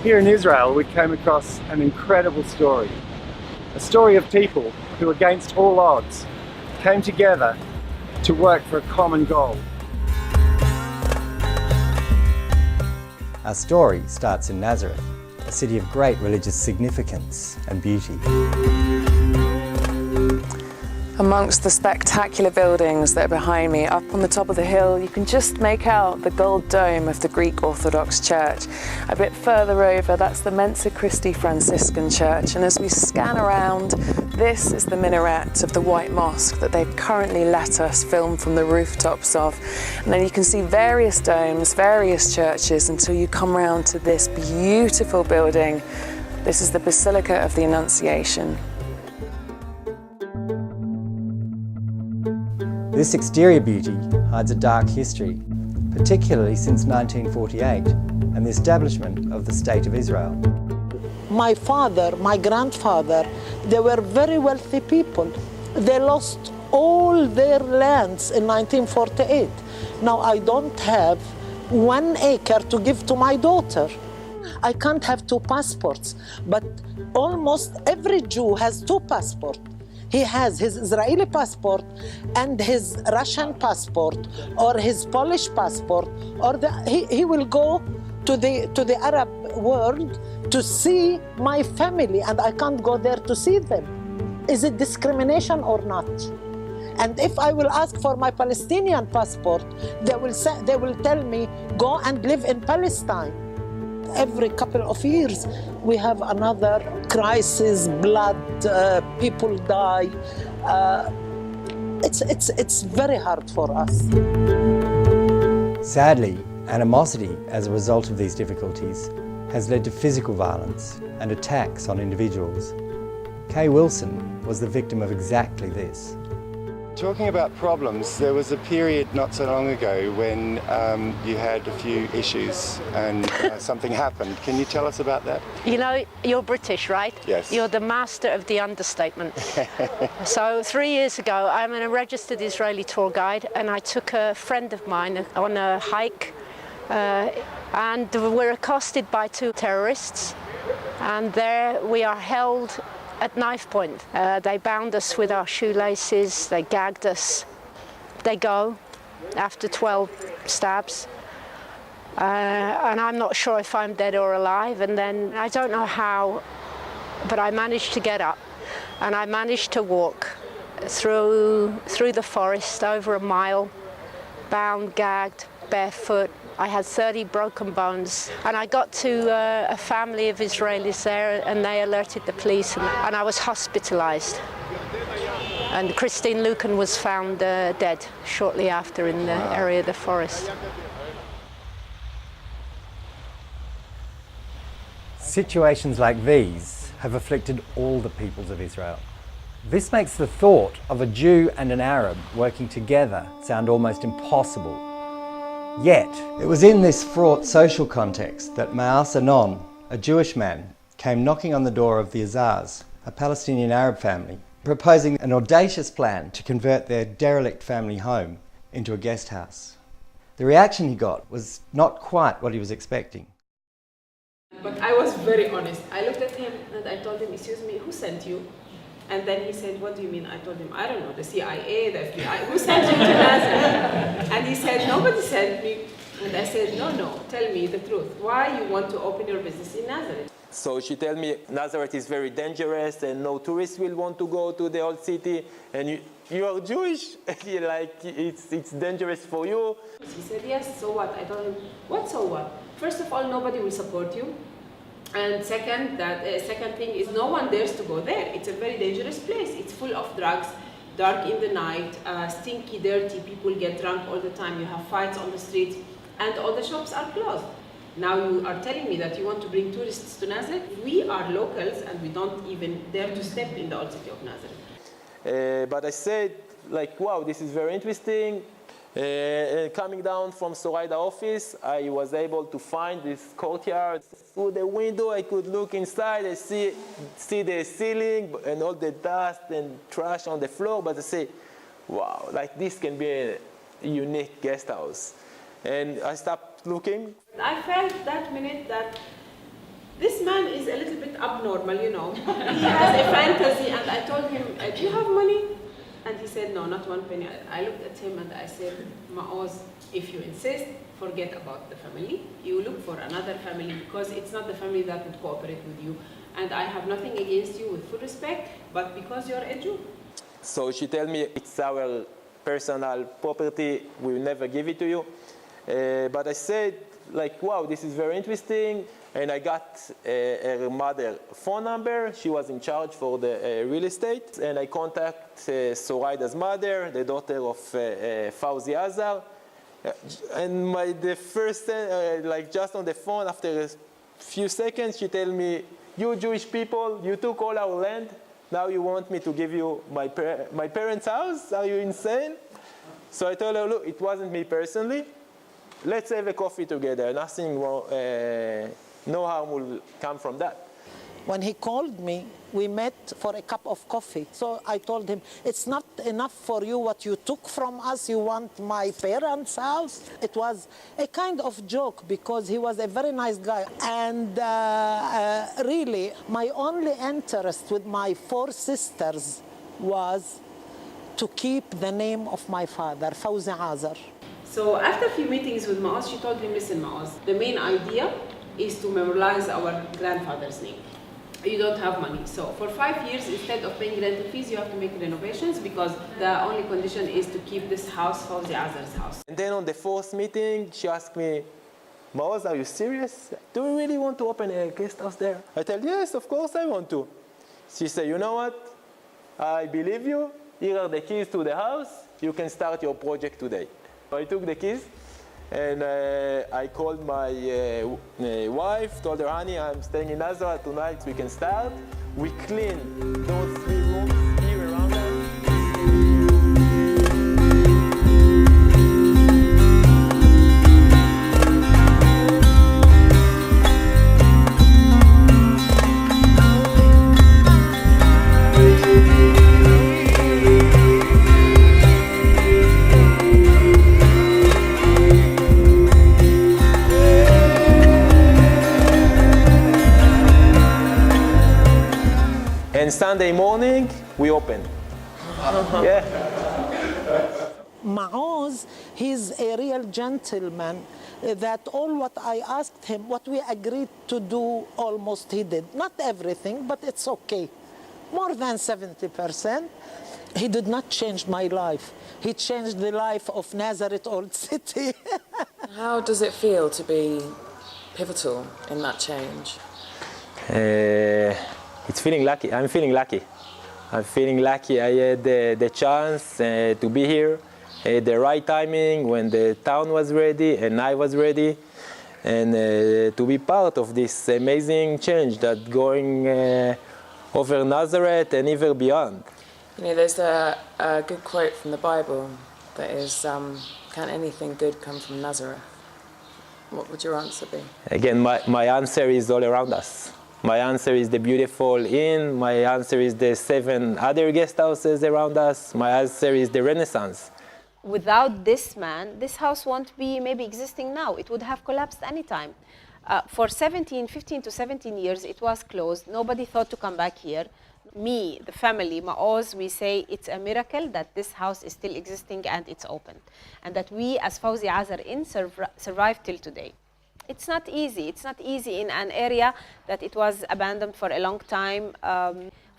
Here in Israel, we came across an incredible story. A story of people who, against all odds, came together to work for a common goal. Our story starts in Nazareth, a city of great religious significance and beauty. Amongst the spectacular buildings that are behind me, up on the top of the hill, you can just make out the gold dome of the Greek Orthodox Church. A bit further over, that's the Mensa Christi Franciscan Church. And as we scan around, this is the minaret of the White Mosque that they've currently let us film from the rooftops of. And then you can see various domes, various churches, until you come round to this beautiful building. This is the Basilica of the Annunciation. This exterior beauty hides a dark history, particularly since 1948 and the establishment of the State of Israel. My father, my grandfather, they were very wealthy people. They lost all their lands in 1948. Now I don't have 1 acre to give to my daughter. I can't have 2 passports, but almost every Jew has 2 passports. He has his Israeli passport and his Russian passport or his Polish passport, or he will go to the Arab world to see my family, and I can't go there to see them. Is it discrimination or not? And if I will ask for my Palestinian passport, they will tell me, go and live in Palestine. Every couple of years, we have another crisis, blood, people die. It's very hard for us. Sadly, animosity as a result of these difficulties has led to physical violence and attacks on individuals. Kay Wilson was the victim of exactly this. Talking about problems, there was a period not so long ago when you had a few issues and something happened. Can you tell us about that? You know, you're British, right? Yes. You're the master of the understatement. So 3 years ago, I'm a registered Israeli tour guide, and I took a friend of mine on a hike, and we were accosted by 2 terrorists, and there we are held at knife point. They bound us with our shoelaces, they gagged us. They go after 12 stabs. And I'm not sure if I'm dead or alive. And then I don't know how, but I managed to get up and I managed to walk through the forest over a mile, bound, gagged, barefoot. I had 30 broken bones, and I got to a family of Israelis there, and they alerted the police, and I was hospitalized. And Christine Lucan was found dead shortly after in the area of the forest. Situations like these have afflicted all the peoples of Israel. This makes the thought of a Jew and an Arab working together sound almost impossible. Yet, it was in this fraught social context that Maas Anon, a Jewish man, came knocking on the door of the Azars, a Palestinian Arab family, proposing an audacious plan to convert their derelict family home into a guest house. The reaction he got was not quite what he was expecting. But I was very honest. I looked at him and I told him, excuse me, who sent you? And then he said, what do you mean? I told him, I don't know, the CIA, the FBI, who sent you to Nazareth? And he said, nobody sent me. And I said, no, tell me the truth. Why you want to open your business in Nazareth? So she told me Nazareth is very dangerous and no tourists will want to go to the old city. And you are Jewish, like it's dangerous for you. He said, yes, so what? I told him, what so what? First of all, nobody will support you. And second thing is no one dares to go there. It's a very dangerous place. It's full of drugs, dark in the night, stinky, dirty, people get drunk all the time, you have fights on the streets, and all the shops are closed. Now you are telling me that you want to bring tourists to Nazareth? We are locals and we don't even dare to step in the old city of Nazareth. But I said, like, wow, this is very interesting. Coming down from Soraida office, I was able to find this courtyard. Through the window, I could look inside and see the ceiling and all the dust and trash on the floor. But I say, wow, like this can be a unique guest house. And I stopped looking. I felt that minute that this man is a little bit abnormal, you know. He has a fantasy, and I told him, do you have money? And he said, no, not one penny. I looked at him and I said, Maoz, if you insist, forget about the family. You look for another family, because it's not the family that would cooperate with you. And I have nothing against you, with full respect, but because you're a Jew. So she told me, it's our personal property, we will never give it to you. But I said, like, wow, this is very interesting. And I got her mother's phone number. She was in charge for the real estate. And I contacted Soraida's mother, the daughter of Fauzi Azar. And the first, like just on the phone, after a few seconds, she told me, you Jewish people, you took all our land. Now you want me to give you my parents' house? Are you insane? So I told her, look, it wasn't me personally. Let's have a coffee together. Nothing wrong, no harm will come from that. When he called me, we met for a cup of coffee. So I told him, it's not enough for you what you took from us. You want my parents' house? It was a kind of joke, because he was a very nice guy. And really, my only interest with my 4 sisters was to keep the name of my father, Fauzi Azar. So after a few meetings with Maoz, she told him, listen, Maoz, the main idea is to memorialize our grandfather's name. You don't have money. So for 5 years, instead of paying rental fees, you have to make renovations, because the only condition is to keep this house, Fauzi Azar's house. And then on the 4th meeting, she asked me, Maoz, are you serious? Do you really want to open a guest house there? I told her, yes, of course I want to. She said, you know what? I believe you. Here are the keys to the house. You can start your project today. So I took the keys. And I called my wife, told her, honey, I'm staying in Nazareth tonight, we can start. We cleaned those 3 rooms here around us. And Sunday morning, we open. Yeah. Maoz, he's a real gentleman, that all what I asked him, what we agreed to do, almost he did. Not everything, but it's okay. More than 70%. He did not change my life. He changed the life of Nazareth Old City. How does it feel to be pivotal in that change? It's feeling lucky. I'm feeling lucky. I'm feeling lucky. I had the chance to be here at the right timing, when the town was ready and I was ready, and to be part of this amazing change that going over Nazareth and even beyond. You know, there's a good quote from the Bible that is, can anything good come from Nazareth? What would your answer be? Again, my answer is all around us. My answer is the beautiful inn. My answer is the 7 other guest houses around us. My answer is the Renaissance. Without this man, this house won't be maybe existing now. It would have collapsed anytime. For 15 to 17 years, it was closed. Nobody thought to come back here. Me, the family, Maoz, we say it's a miracle that this house is still existing and it's open. And that we, as Fauzi Azar Inn, survived till today. It's not easy. It's not easy in an area that it was abandoned for a long time.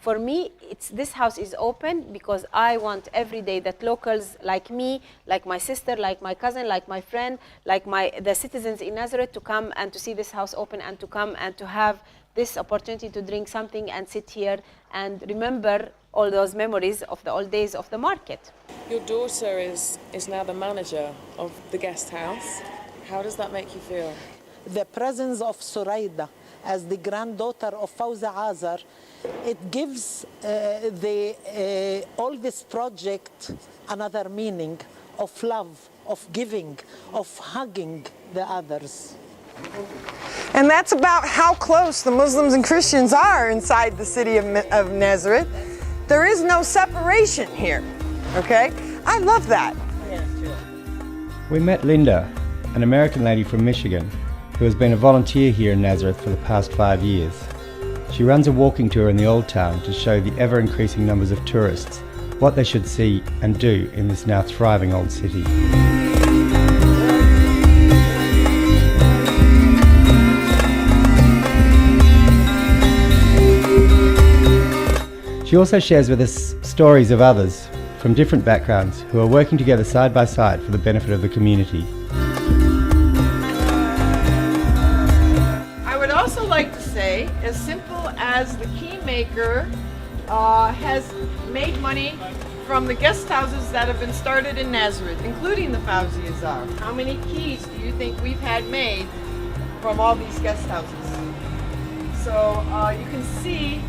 For me, this house is open because I want every day that locals like me, like my sister, like my cousin, like my friend, like the citizens in Nazareth to come and to see this house open and to come and to have this opportunity to drink something and sit here and remember all those memories of the old days of the market. Your daughter is now the manager of the guest house. How does that make you feel? The presence of Soraida as the granddaughter of Fauzi Azar, it gives all this project another meaning of love, of giving, of hugging the others. And that's about how close the Muslims and Christians are inside the city of Nazareth. There is no separation here, okay? I love that. We met Linda, an American lady from Michigan, who has been a volunteer here in Nazareth for the past 5 years. She runs a walking tour in the Old Town to show the ever-increasing numbers of tourists what they should see and do in this now thriving old city. She also shares with us stories of others from different backgrounds who are working together side by side for the benefit of the community. I would also like to say, as simple as the key maker has made money from the guest houses that have been started in Nazareth, including the Fawzi Azar. How many keys do you think we've had made from all these guest houses? So you can see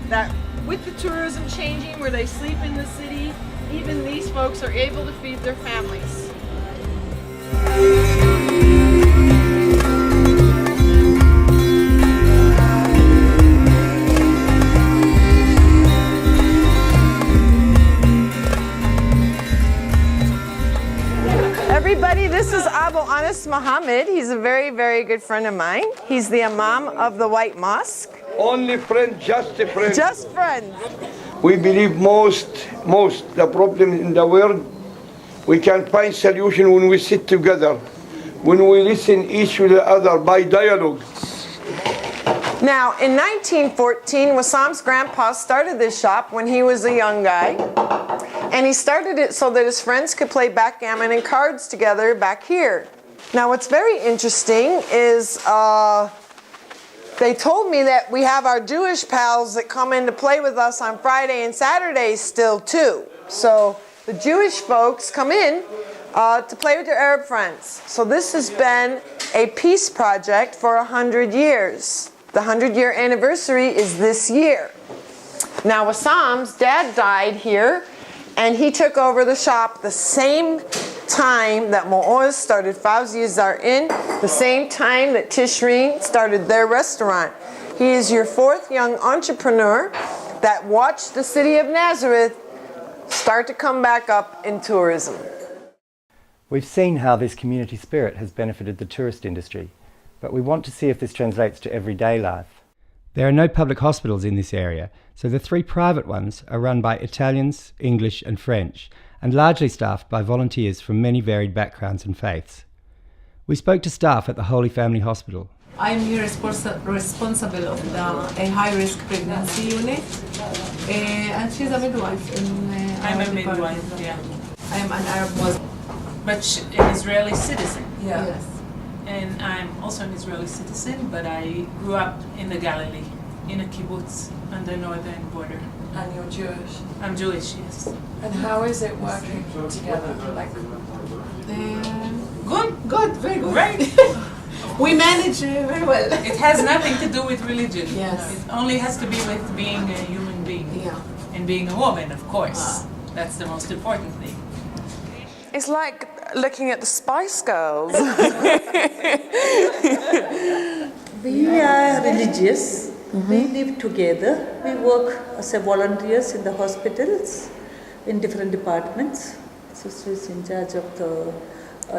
that with the tourism changing where they sleep in the city, even these folks are able to feed their families. Everybody, this is Abu Anas Muhammad. He's a very, very good friend of mine. He's the Imam of the White Mosque. Only friend, just a friend. Just friends. We believe most the problem in the world, we can find solution when we sit together, when we listen each to the other by dialogue. Now, in 1914, Wassam's grandpa started this shop when he was a young guy. And he started it so that his friends could play backgammon and cards together back here. Now, what's very interesting is they told me that we have our Jewish pals that come in to play with us on Friday and Saturdays still too. So the Jewish folks come in to play with their Arab friends. So this has been a peace project for 100 years. The 100-year anniversary is this year. Now Wassam's dad died here, and he took over the shop the same time that Mu'oz started Fawzi Azar in, the same time that Tishreen started their restaurant. He is your fourth young entrepreneur that watched the city of Nazareth start to come back up in tourism. We've seen how this community spirit has benefited the tourist industry, but we want to see if this translates to everyday life. There are no public hospitals in this area, so the 3 private ones are run by Italians, English and French, and largely staffed by volunteers from many varied backgrounds and faiths. We spoke to staff at the Holy Family Hospital. I'm here responsible of a high-risk pregnancy unit, and she's a midwife. I'm a midwife, yeah. I am an Arab Muslim. But an Israeli citizen. Yeah. Yes. And I'm also an Israeli citizen, but I grew up in the Galilee, in a kibbutz on the northern border. And you're Jewish? I'm Jewish, yes. And how is it working together? Good, very good. Right. We manage very well. It has nothing to do with religion. Yes. It only has to be with being a human being. Yeah. And being a woman, of course. That's the most important thing. It's like looking at the Spice Girls. We are religious. We live together. We work as a volunteers in the hospitals, in different departments. Sister is in charge of the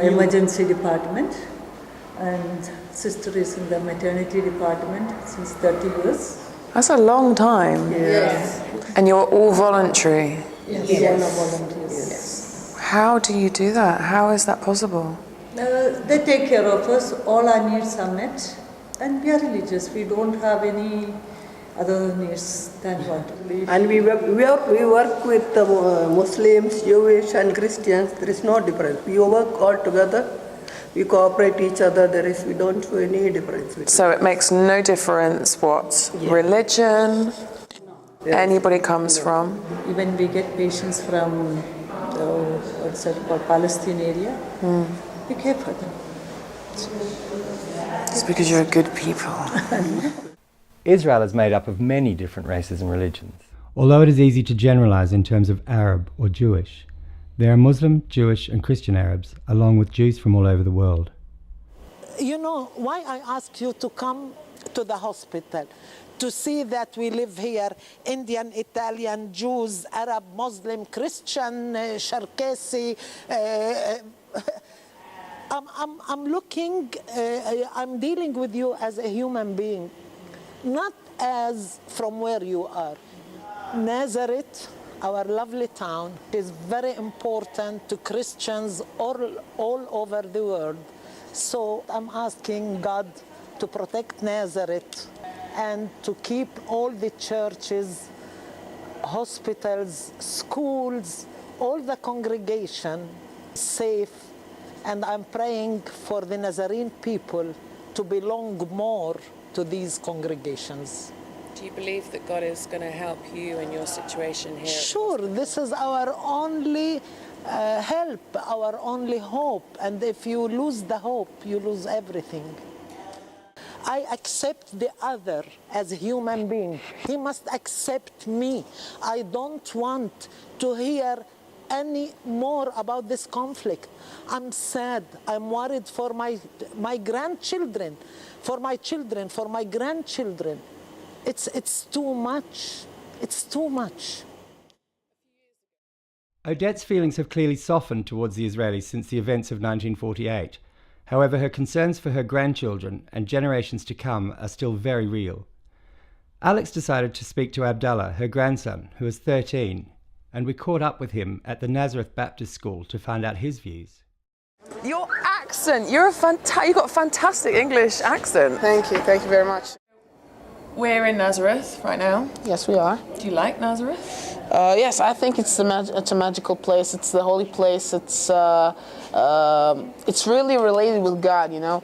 emergency department, and sister is in the maternity department since 30 years. That's a long time. Yes. And you're all voluntary. Yes. We all are volunteers. Yes. How do you do that? How is that possible? They take care of us. All our needs are met. And we are religious. We don't have any other needs than what. And we work with Muslims, Jewish and Christians. There is no difference. We work all together. We cooperate each other. We don't show any difference. So it makes no difference what religion anybody comes from. Even we get patients from what's that called, Palestine area. We care for them. It's because you're good people. Israel is made up of many different races and religions. Although it is easy to generalize in terms of Arab or Jewish, there are Muslim, Jewish and Christian Arabs, along with Jews from all over the world. You know, why I asked you to come to the hospital, to see that we live here, Indian, Italian, Jews, Arab, Muslim, Christian, Cherkessi, I'm looking, I'm dealing with you as a human being, not as from where you are. Nazareth, our lovely town, is very important to Christians all over the world. So I'm asking God to protect Nazareth and to keep all the churches, hospitals, schools, all the congregation safe. And I'm praying for the Nazarene people to belong more to these congregations. Do you believe that God is going to help you in your situation here? Sure, this is our only help, our only hope. And if you lose the hope, you lose everything. I accept the other as a human being. He must accept me. I don't want to hear any more about this conflict. I'm sad. I'm worried for my grandchildren, for my children, for my grandchildren. It's too much. It's too much. Odette's feelings have clearly softened towards the Israelis since the events of 1948. However, her concerns for her grandchildren and generations to come are still very real. Alex decided to speak to Abdallah, her grandson, who is 13, and we caught up with him at the Nazareth Baptist School to find out his views. Your accent, you've got a fantastic English accent. Thank you very much. We're in Nazareth right now. Yes, we are. Do you like Nazareth? Yes, I think it's a magical place. It's the holy place. It's really related with God, you know.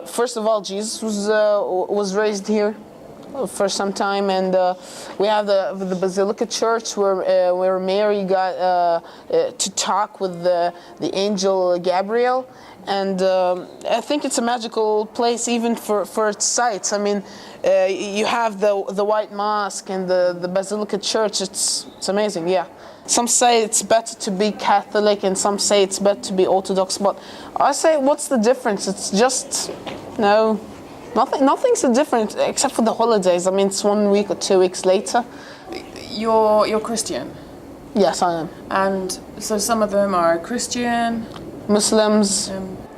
First of all, Jesus was raised here for some time, and we have the Basilica Church where Mary got to talk with the angel Gabriel. And I think it's a magical place even for its sites. I mean, you have the White Mosque and the Basilica Church. It's amazing, yeah. Some say it's better to be Catholic and some say it's better to be Orthodox. But I say, what's the difference? It's just, no, nothing's the difference except for the holidays. I mean, it's 1 week or 2 weeks later. You're Christian? Yes, I am. And so some of them are Christian? Muslims.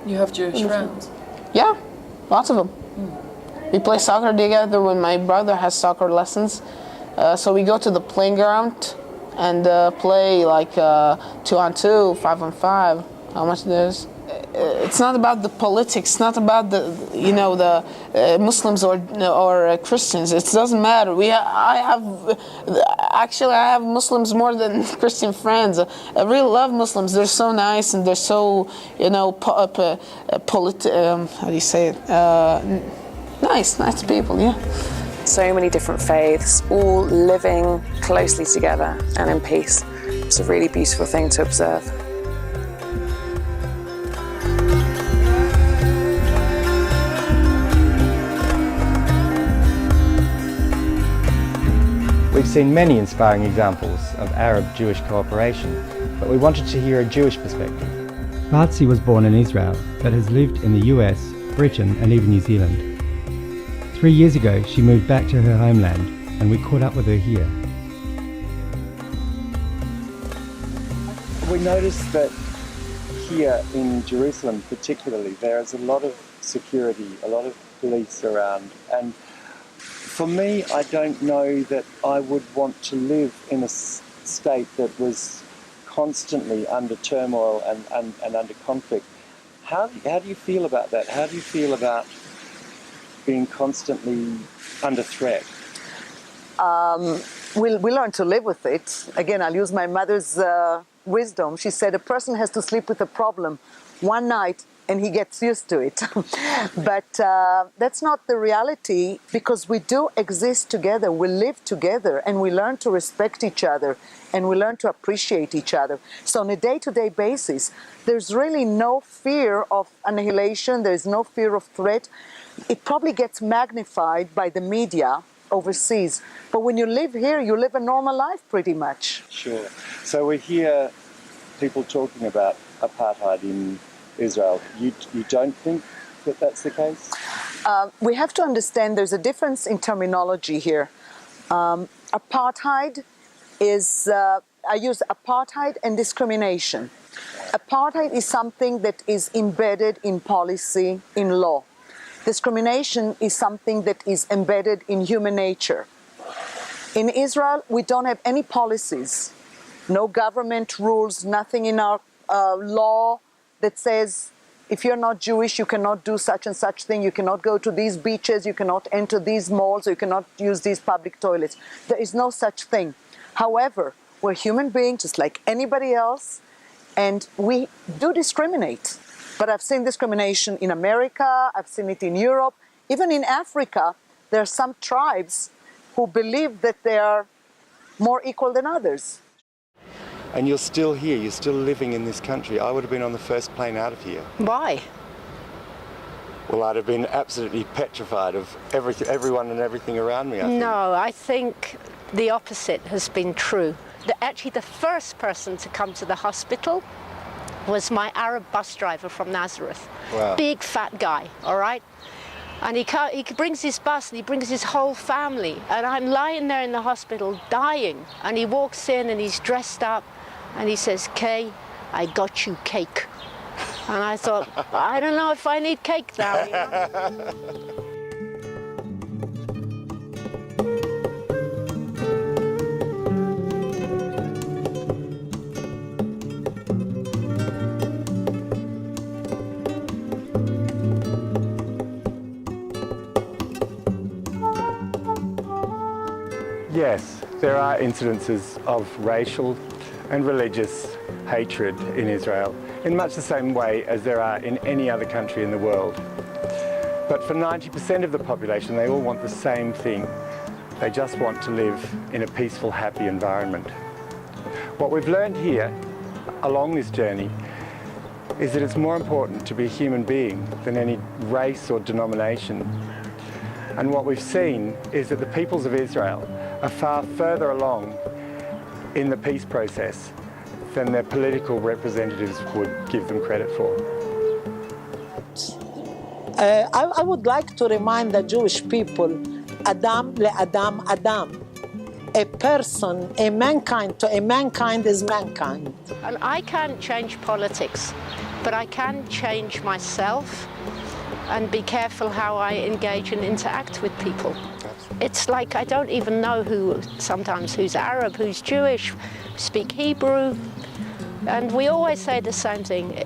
You have Jewish friends? Yeah, lots of them. We play soccer together when my brother has soccer lessons. So we go to the playing ground and play like 2-on-2, 5-on-5, how much there is. It's not about the politics, it's not about the Muslims or Christians. It doesn't matter. I have Muslims more than Christian friends. I really love Muslims. They're so nice and they're so how do you say it? Nice people, yeah. So many different faiths, all living closely together and in peace. It's a really beautiful thing to observe. We've seen many inspiring examples of Arab-Jewish cooperation, but we wanted to hear a Jewish perspective. Bartzi was born in Israel, but has lived in the US, Britain and even New Zealand. 3 years ago, she moved back to her homeland, and we caught up with her here. We noticed that here in Jerusalem particularly, there is a lot of security, a lot of police around, and for me, I don't know that I would want to live in a state that was constantly under turmoil and under conflict. How do you feel about that? How do you feel about being constantly under threat? We learn to live with it. Again, I'll use my mother's wisdom. She said a person has to sleep with a problem one night and he gets used to it. But that's not the reality, because we do exist together, we live together, and we learn to respect each other, and we learn to appreciate each other. So on a day-to-day basis, there's really no fear of annihilation, there's no fear of threat. It probably gets magnified by the media overseas. But when you live here, you live a normal life pretty much. Sure. So we hear people talking about apartheid in Israel. You don't think that that's the case? We have to understand there's a difference in terminology here. Apartheid is, I use apartheid and discrimination. Apartheid is something that is embedded in policy, in law. Discrimination is something that is embedded in human nature. In Israel, we don't have any policies, no government rules, nothing in our law that says if you're not Jewish, you cannot do such and such thing, you cannot go to these beaches, you cannot enter these malls, or you cannot use these public toilets. There is no such thing. However, we're human beings just like anybody else, and we do discriminate. But I've seen discrimination in America, I've seen it in Europe, even in Africa. There are some tribes who believe that they are more equal than others. And you're still here, you're still living in this country. I would have been on the first plane out of here. Why? Well, I'd have been absolutely petrified of everyone and everything around me, I think. No, I think the opposite has been true. Actually, the first person to come to the hospital was my Arab bus driver from Nazareth. Wow. Big fat guy, all right? And he brings his bus and he brings his whole family. And I'm lying there in the hospital dying. And he walks in and he's dressed up and he says, "Kay, I got you cake." And I thought, I don't know if I need cake now. You know? Yes, there are incidences of racial and religious hatred in Israel, in much the same way as there are in any other country in the world. But for 90% of the population, they all want the same thing. They just want to live in a peaceful, happy environment. What we've learned here, along this journey, is that it's more important to be a human being than any race or denomination. And what we've seen is that the peoples of Israel are far further along in the peace process than their political representatives would give them credit for. I would like to remind the Jewish people, Adam le-Adam Adam. A person, a mankind to a mankind is mankind. And I can't change politics, but I can change myself and be careful how I engage and interact with people. It's like I don't even know who's Arab, who's Jewish, speak Hebrew. And we always say the same thing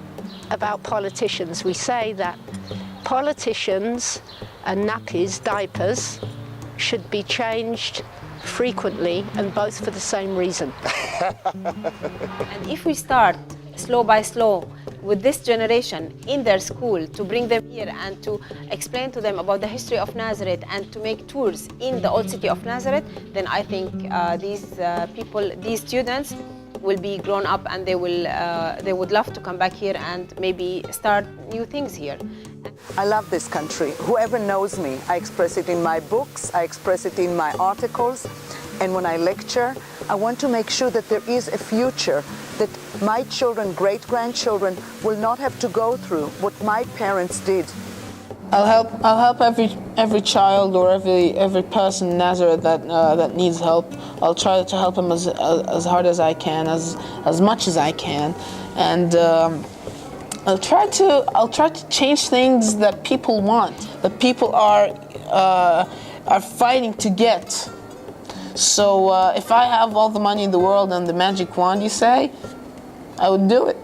about politicians. We say that politicians and nappies, diapers, should be changed frequently and both for the same reason. And if we start slow by slow with this generation in their school to bring them here and to explain to them about the history of Nazareth and to make tours in the old city of Nazareth, then I think these students will be grown up and they would love to come back here and maybe start new things here. I love this country. Whoever knows me, I express it in my books, I express it in my articles, and when I lecture, I want to make sure that there is a future that my children, great-grandchildren, will not have to go through what my parents did. I'll help every child or every person in Nazareth that needs help. I'll try to help them as hard as I can, as much as I can, and I'll try to change things that people want, that people are fighting to get. So if I have all the money in the world and the magic wand, you say, I would do it.